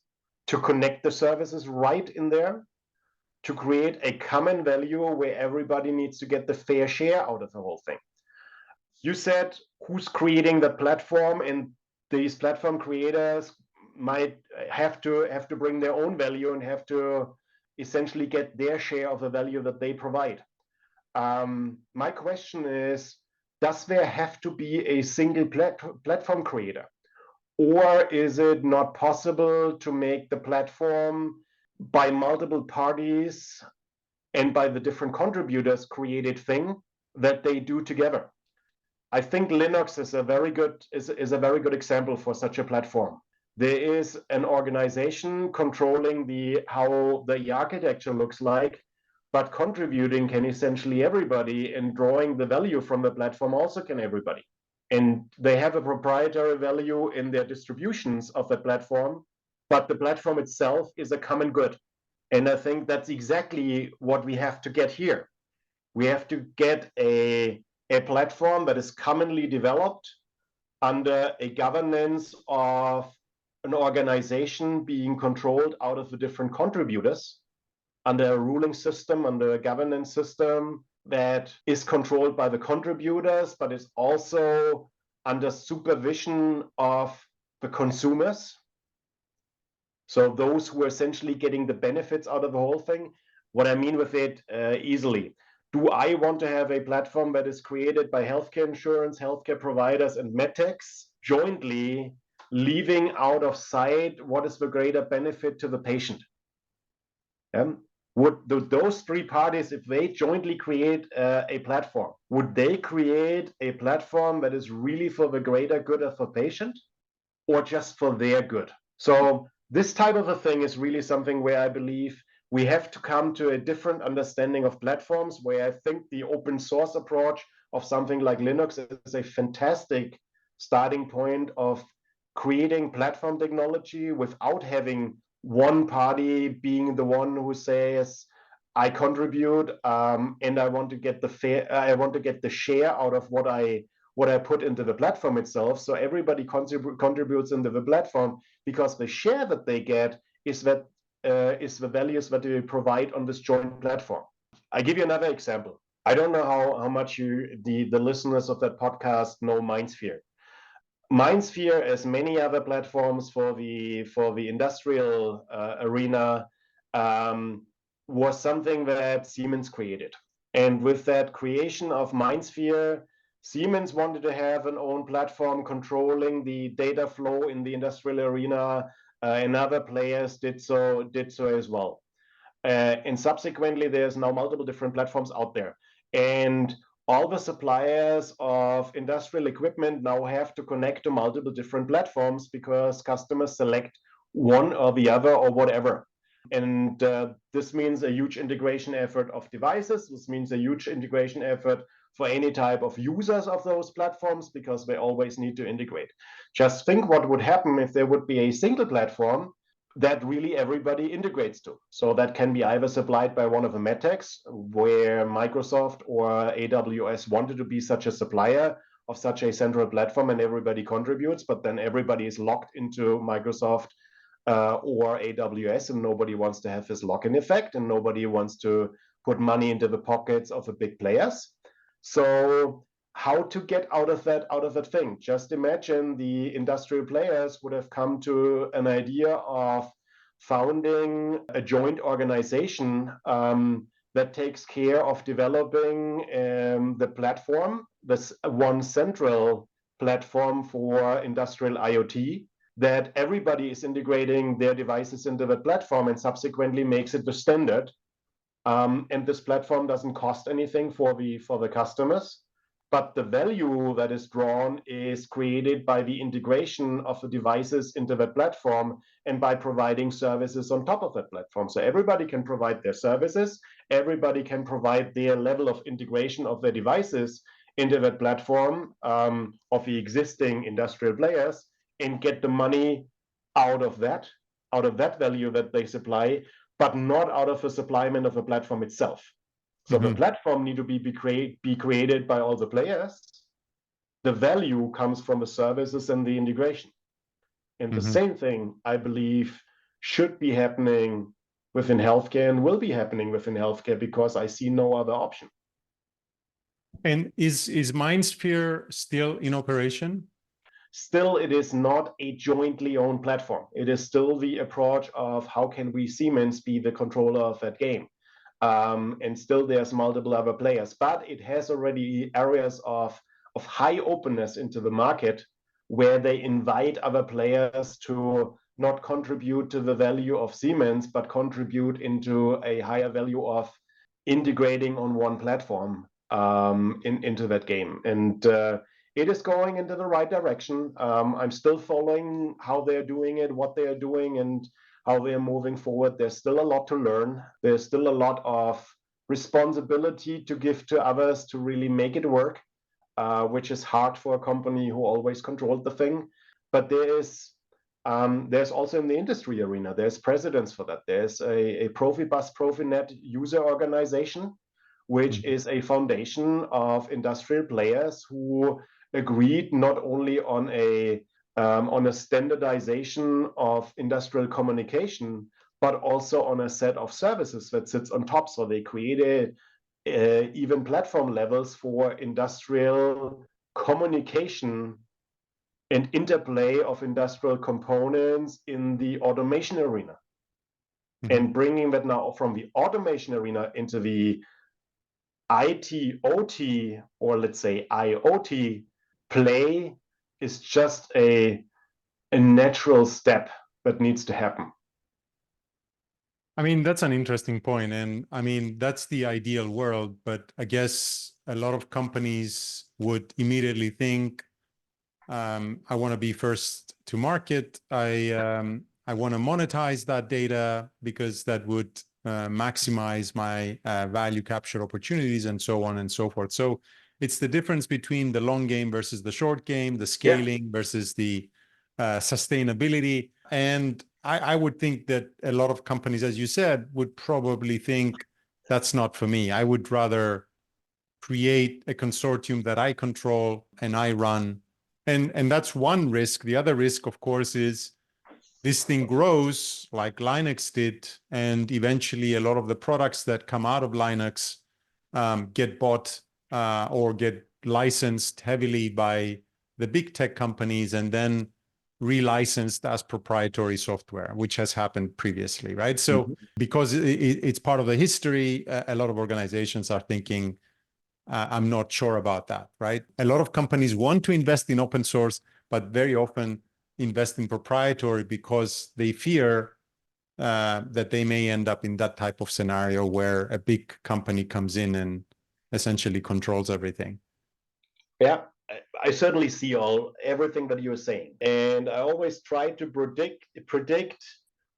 to connect the services right in there, to create a common value where everybody needs to get the fair share out of the whole thing. You said who's creating the platform, and these platform creators might have to bring their own value and have to essentially get their share of the value that they provide. My question is, does there have to be a single platform creator? Or is it not possible to make the platform by multiple parties and by the different contributors created thing that they do together? I think Linux is a very good example for such a platform. There is an organization controlling how the architecture looks like, but contributing can essentially everybody, and drawing the value from the platform also can everybody. And they have a proprietary value in their distributions of the platform, but the platform itself is a common good. And I think that's exactly what we have to get here. We have to get a platform that is commonly developed under a governance of an organization being controlled out of the different contributors, under a ruling system, under a governance system that is controlled by the contributors, but is also under supervision of the consumers. So those who are essentially getting the benefits out of the whole thing. What I mean with it easily. Do I want to have a platform that is created by healthcare insurance, healthcare providers, and medtechs jointly, leaving out of sight what is the greater benefit to the patient? Would those three parties, if they jointly create a platform, would they create a platform that is really for the greater good of the patient, or just for their good? So this type of a thing is really something where I believe we have to come to a different understanding of platforms, where I think the open source approach of something like Linux is a fantastic starting point of creating platform technology without having one party being the one who says, I contribute and I want to get the share out of what I what I put into the platform itself. So everybody contributes into the platform, because the share that they get is the values that they provide on this joint platform. I give you another example. I don't know how much the listeners of that podcast know MindSphere. MindSphere, as many other platforms for the industrial arena, was something that Siemens created. And with that creation of MindSphere, Siemens wanted to have an own platform controlling the data flow in the industrial arena, and other players did so as well. And subsequently, there's now multiple different platforms out there. And all the suppliers of industrial equipment now have to connect to multiple different platforms, because customers select one or the other or whatever. And this means a huge integration effort of devices. This means a huge integration effort for any type of users of those platforms, because they always need to integrate. Just think what would happen if there would be a single platform that really everybody integrates to. So that can be either supplied by one of the medtechs, where Microsoft or AWS wanted to be such a supplier of such a central platform, and everybody contributes, but then everybody is locked into Microsoft or AWS, and nobody wants to have this lock-in effect, and nobody wants to put money into the pockets of the big players. So how to get out of that thing? Just imagine the industrial players would have come to an idea of founding a joint organization that takes care of developing the platform, this one central platform for industrial IoT, that everybody is integrating their devices into the platform and subsequently makes it the standard. And this platform doesn't cost anything for the customers, but the value that is drawn is created by the integration of the devices into that platform, and by providing services on top of that platform. So everybody can provide their services, everybody can provide their level of integration of their devices into that platform of the existing industrial players, and get the money out of that value that they supply, but not out of the supplyment of the platform itself. So the platform need to be created by all the players. The value comes from the services and the integration. And the same thing, I believe, should be happening within healthcare, and will be happening within healthcare, because I see no other option. And is MindSphere still in operation? Still, it is not a jointly owned platform. It is still the approach of how can we Siemens be the controller of that game. And still there's multiple other players, but it has already areas of high openness into the market, where they invite other players to not contribute to the value of Siemens, but contribute into a higher value of integrating on one platform into that game. And it is going into the right direction. I'm still following how they're doing it, what they're doing, and how they're moving forward. There's still a lot to learn. There's still a lot of responsibility to give to others to really make it work, which is hard for a company who always controlled the thing. But there's also in the industry arena, there's precedents for that. There's a Profibus Profinet user organization, which is a foundation of industrial players who agreed not only on a standardization of industrial communication, but also on a set of services that sits on top. So they created even platform levels for industrial communication and interplay of industrial components in the automation arena. And bringing that now from the automation arena into the IT, OT, or let's say IoT play is just a natural step that needs to happen. I mean, that's an interesting point. And I mean, that's the ideal world, but I guess a lot of companies would immediately think, I want to be first to market. I want to monetize that data, because that would maximize my value capture opportunities, and so on and so forth. So it's the difference between the long game versus the short game, the scaling versus the sustainability. And I would think that a lot of companies, as you said, would probably think that's not for me. I would rather create a consortium that I control and I run. And that's one risk. The other risk, of course, is this thing grows like Linux did, and eventually a lot of the products that come out of Linux get bought or get licensed heavily by the big tech companies and then relicensed as proprietary software, which has happened previously, right? So because it's part of the history, a lot of organizations are thinking, I'm not sure about that, right? A lot of companies want to invest in open source, but very often invest in proprietary because they fear that they may end up in that type of scenario where a big company comes in and essentially controls everything. Yeah, I certainly see everything that you're saying, and I always try to predict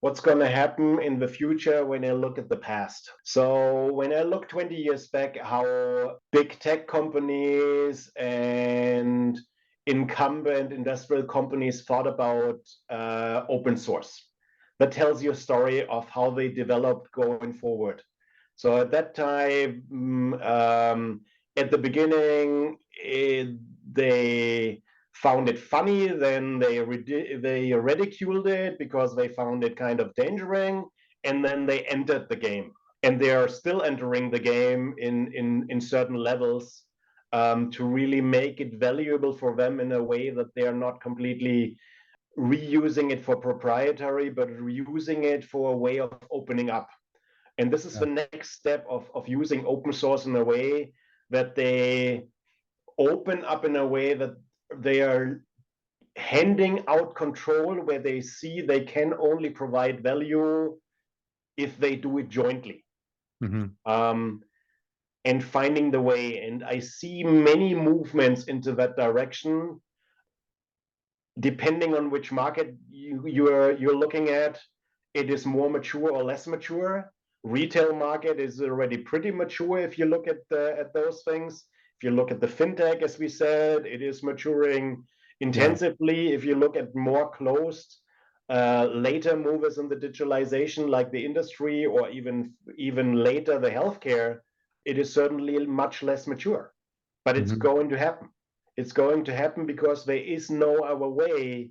what's going to happen in the future when I look at the past. So when I look 20 years back, how big tech companies and incumbent industrial companies thought about open source, that tells you a story of how they developed going forward. So at that time, at the beginning, they found it funny, then they ridiculed it because they found it kind of dangerous, and then they entered the game. And they are still entering the game in certain levels to really make it valuable for them in a way that they are not completely reusing it for proprietary, but reusing it for a way of opening up. And this is the next step of using open source in a way that they open up in a way that they are handing out control where they see they can only provide value if they do it jointly. And finding the way. And I see many movements into that direction, depending on which market you're looking at. It is more mature or less mature. Retail market is already pretty mature if you look at those things. If you look at the fintech, as we said, it is maturing intensively. If you look at more closed later movers in the digitalization, like the industry, or even later the healthcare, it is certainly much less mature. But it's going to happen. It's going to happen because there is no other way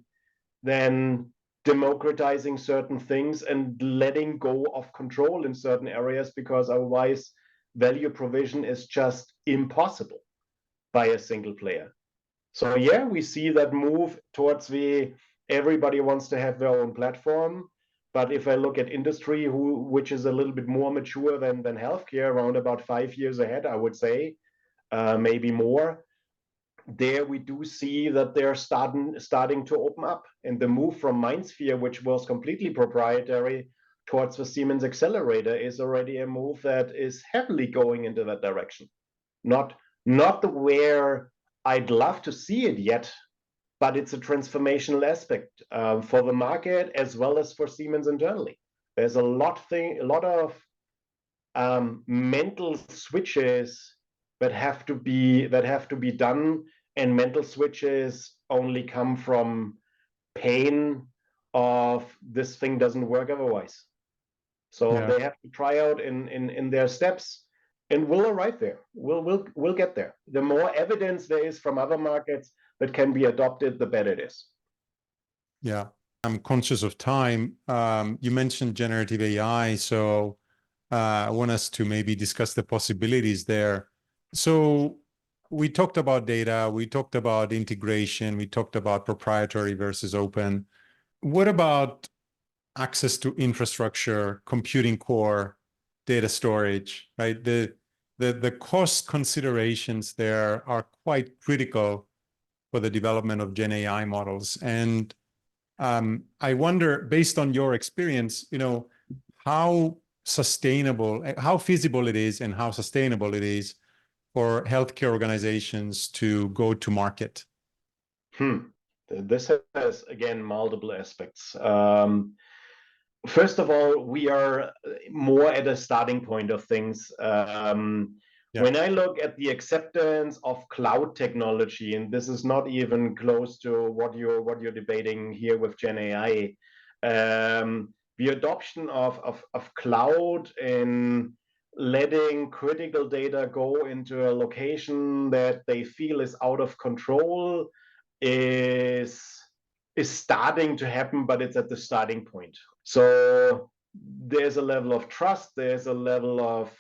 than democratizing certain things and letting go of control in certain areas, because otherwise value provision is just impossible by a single player. So yeah, we see that move towards everybody wants to have their own platform. But if I look at industry, which is a little bit more mature than healthcare, around about 5 years ahead, I would say, maybe more, there we do see that they're starting to open up. And the move from MindSphere, which was completely proprietary, towards the Siemens Accelerator is already a move that is heavily going into that direction. Not where I'd love to see it yet, but it's a transformational aspect for the market as well as for Siemens internally. There's a lot of mental switches that have to be done, and mental switches only come from pain of this thing doesn't work otherwise. So they have to try out in their steps, and we'll arrive there. We'll get there. The more evidence there is from other markets that can be adopted, the better it is. Yeah, I'm conscious of time. You mentioned generative AI, so I want us to maybe discuss the possibilities there. So we talked about data, we talked about integration, we talked about proprietary versus open. What about access to infrastructure, computing core, data storage, right? The cost considerations there are quite critical for the development of GenAI models. And I wonder, based on your experience, how sustainable, how feasible it is and how sustainable it is for healthcare organizations to go to market. This has, again, multiple aspects. First of all, we are more at a starting point of things. When I look at the acceptance of cloud technology, and this is not even close to what you're debating here with GenAI, the adoption of cloud in letting critical data go into a location that they feel is out of control is starting to happen, but it's at the starting point. So there's a level of trust, there's a level of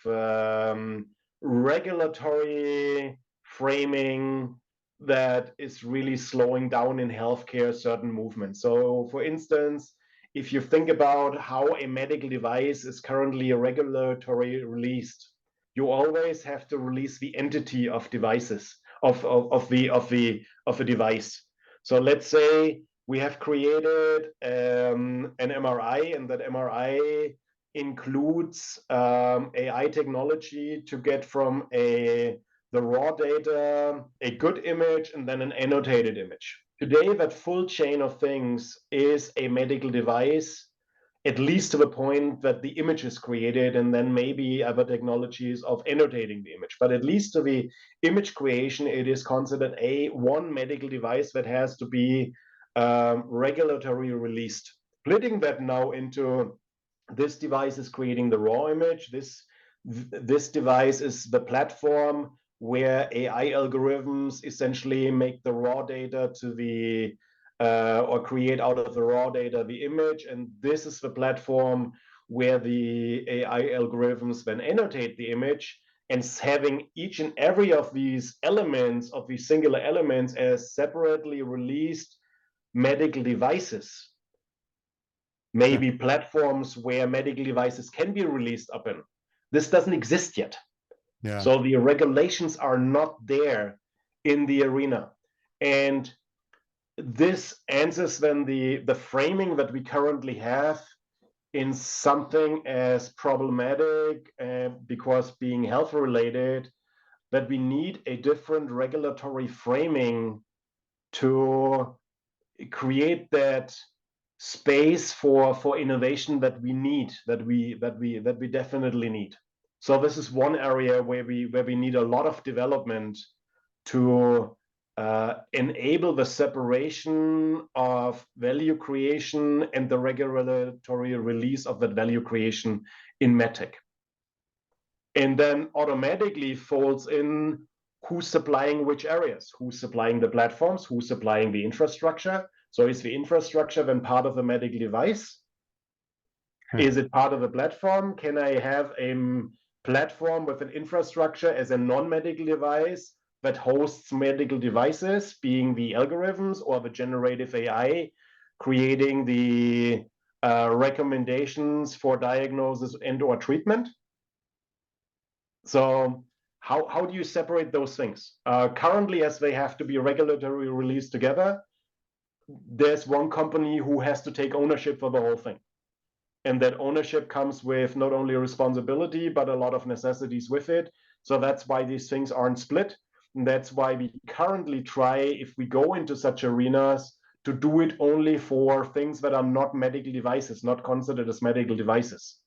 regulatory framing that is really slowing down in healthcare certain movements. So, for instance, if you think about how a medical device is currently regulatory released, you always have to release the entity of devices of a device. So let's say we have created an MRI, and that MRI includes AI technology to get from the raw data a good image and then an annotated image. Today, that full chain of things is a medical device, at least to the point that the image is created, and then maybe other technologies of annotating the image. But at least to the image creation, it is considered one medical device that has to be regulatory released. Splitting that now into this device is creating the raw image. This device is the platform where AI algorithms essentially make the raw data to the or create out of the raw data the image, and this is the platform where the AI algorithms then annotate the image, and having each and every of these elements, of these singular elements, as separately released medical devices, maybe platforms where medical devices can be released up in. This doesn't exist yet. Yeah. So the regulations are not there in the arena. And this answers then the framing that we currently have in something as problematic, because being health related, that we need a different regulatory framing to create that space for innovation that we need, that we definitely need. So this is one area where we need a lot of development to enable the separation of value creation and the regulatory release of that value creation in medtech. And then automatically folds in who's supplying which areas, who's supplying the platforms, who's supplying the infrastructure. So is the infrastructure then part of a medical device? Is it part of a platform? Can I have a platform with an infrastructure as a non-medical device that hosts medical devices, being the algorithms or the generative AI, creating the recommendations for diagnosis and or treatment? So how do you separate those things? Currently, as they have to be regulatory released together, there's one company who has to take ownership for the whole thing. And that ownership comes with not only responsibility, but a lot of necessities with it. So that's why these things aren't split. And that's why we currently try, if we go into such arenas, to do it only for things that are not medical devices, not considered as medical devices.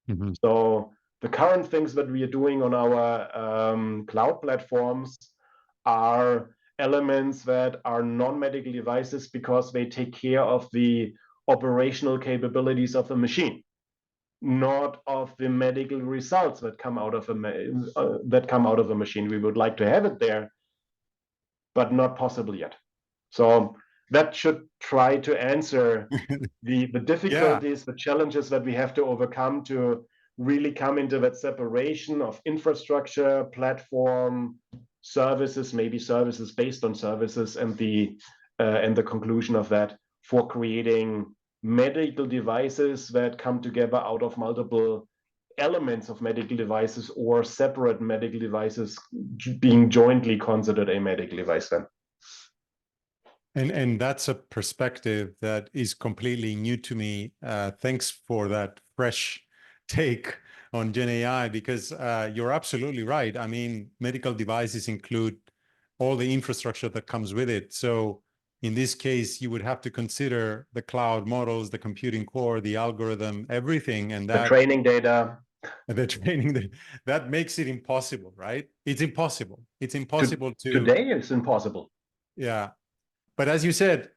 Mm-hmm. So the current things that we are doing on our cloud platforms are elements that are non-medical devices because they take care of the operational capabilities of the machine, not of the medical results that come out of a machine. We would like to have it there, but not possible yet. So that should try to answer the difficulties, the challenges that we have to overcome to really come into that separation of infrastructure, platform, services, maybe services based on services, and the conclusion of that for creating medical devices that come together out of multiple elements of medical devices or separate medical devices being jointly considered a medical device then. And that's a perspective that is completely new to me. Thanks for that fresh take on GenAI, because you're absolutely right. I mean, medical devices include all the infrastructure that comes with it. So in this case, you would have to consider the cloud models, the computing core, the algorithm, everything, and that the training data. The training that makes it impossible, right? It's impossible. It's impossible to today. It's impossible. Yeah. But as you said,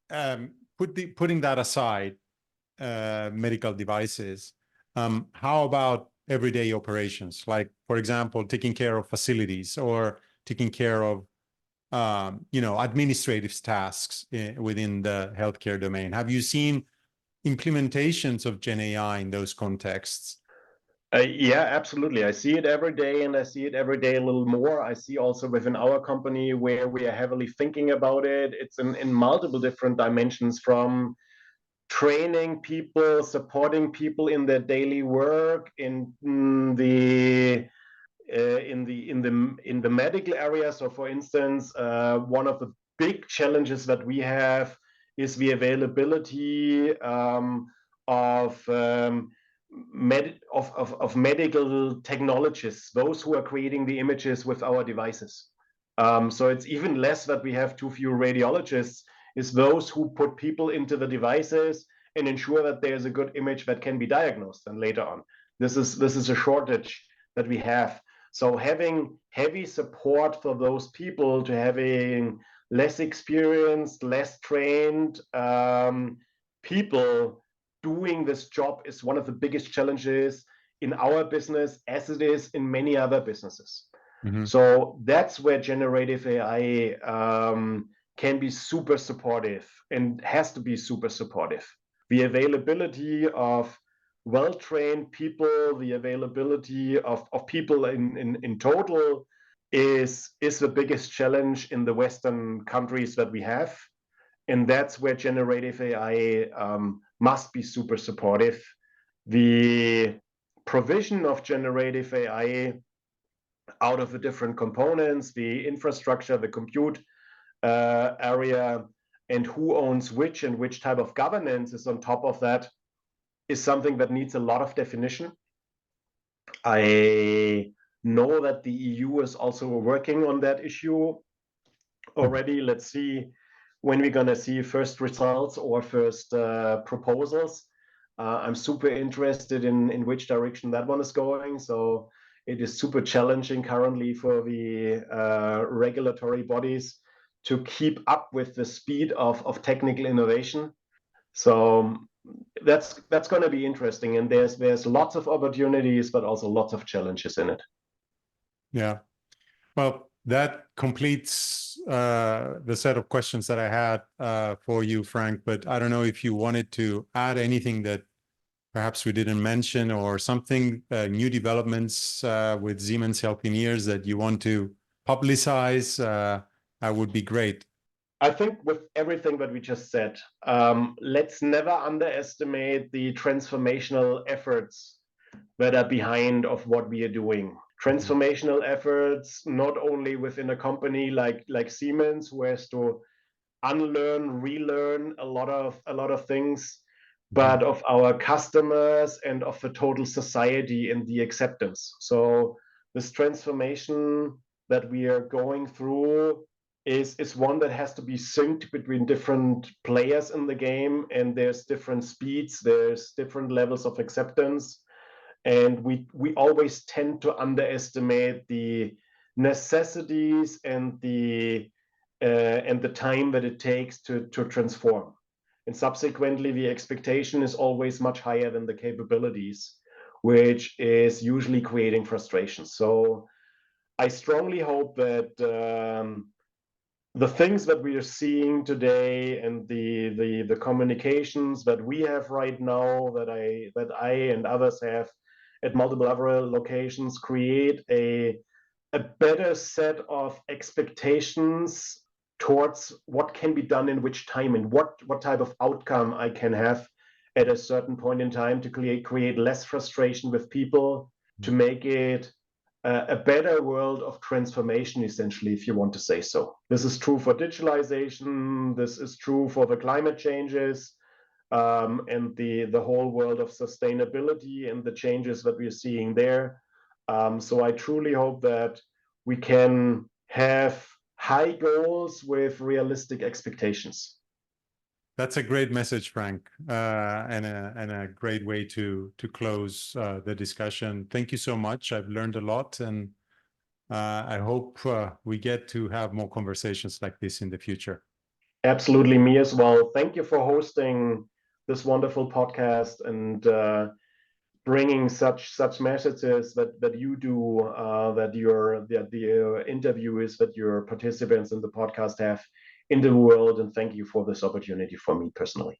putting that aside, medical devices, how about everyday operations, like, for example, taking care of facilities or taking care of administrative tasks within the healthcare domain. Have you seen implementations of GenAI in those contexts? Yeah, absolutely. I see it every day, and I see it every day a little more. I see also within our company where we are heavily thinking about it. It's in multiple different dimensions, from training people, supporting people in their daily work, in the in the medical area. So, for instance, one of the big challenges that we have is the availability of medical technologists, those who are creating the images with our devices. So it's even less that we have too few radiologists, is those who put people into the devices and ensure that there's a good image that can be diagnosed and later on. This is a shortage that we have. So having heavy support for those people, to having less experienced, less trained people doing this job, is one of the biggest challenges in our business, as it is in many other businesses. Mm-hmm. So that's where generative AI can be super supportive, and has to be super supportive. The availability of well-trained people, the availability of people in total is the biggest challenge in the Western countries that we have. And that's where generative AI must be super supportive. The provision of generative AI out of the different components, the infrastructure, the compute area, and who owns which and which type of governance is on top of that, is something that needs a lot of definition. I know that the EU is also working on that issue already. Let's see when we're going to see first results or first proposals. I'm super interested in which direction that one is going. So it is super challenging currently for the regulatory bodies to keep up with the speed of technical innovation. So that's going to be interesting, and there's lots of opportunities, but also lots of challenges in it. Yeah, well, that completes the set of questions that I had for you, Frank. But I don't know if you wanted to add anything that perhaps we didn't mention, or something, new developments with Siemens Healthineers that you want to publicize. That would be great. I think with everything that we just said, let's never underestimate the transformational efforts that are behind of what we are doing. Transformational efforts, not only within a company like Siemens, who has to unlearn, relearn a lot of things, but of our customers and of the total society and the acceptance. So this transformation that we are going through is one that has to be synced between different players in the game, and there's different speeds, there's different levels of acceptance, and we always tend to underestimate the necessities and the time that it takes to transform. And subsequently, the expectation is always much higher than the capabilities, which is usually creating frustration. So I strongly hope that the things that we are seeing today, and the communications that we have right now, that I and others have at multiple other locations, create a better set of expectations towards what can be done in which time, and what type of outcome I can have at a certain point in time, to create less frustration with people, to make it a better world of transformation, essentially, if you want to say so. This is true for digitalization, this is true for the climate changes, and the whole world of sustainability and the changes that we're seeing there. So I truly hope that we can have high goals with realistic expectations. That's a great message, Frank, and a great way to close the discussion. Thank you so much. I've learned a lot, and I hope we get to have more conversations like this in the future. Absolutely, me as well. Thank you for hosting this wonderful podcast, and bringing such messages that you do, that the interviews that your participants in the podcast have in the world. And thank you for this opportunity for me personally.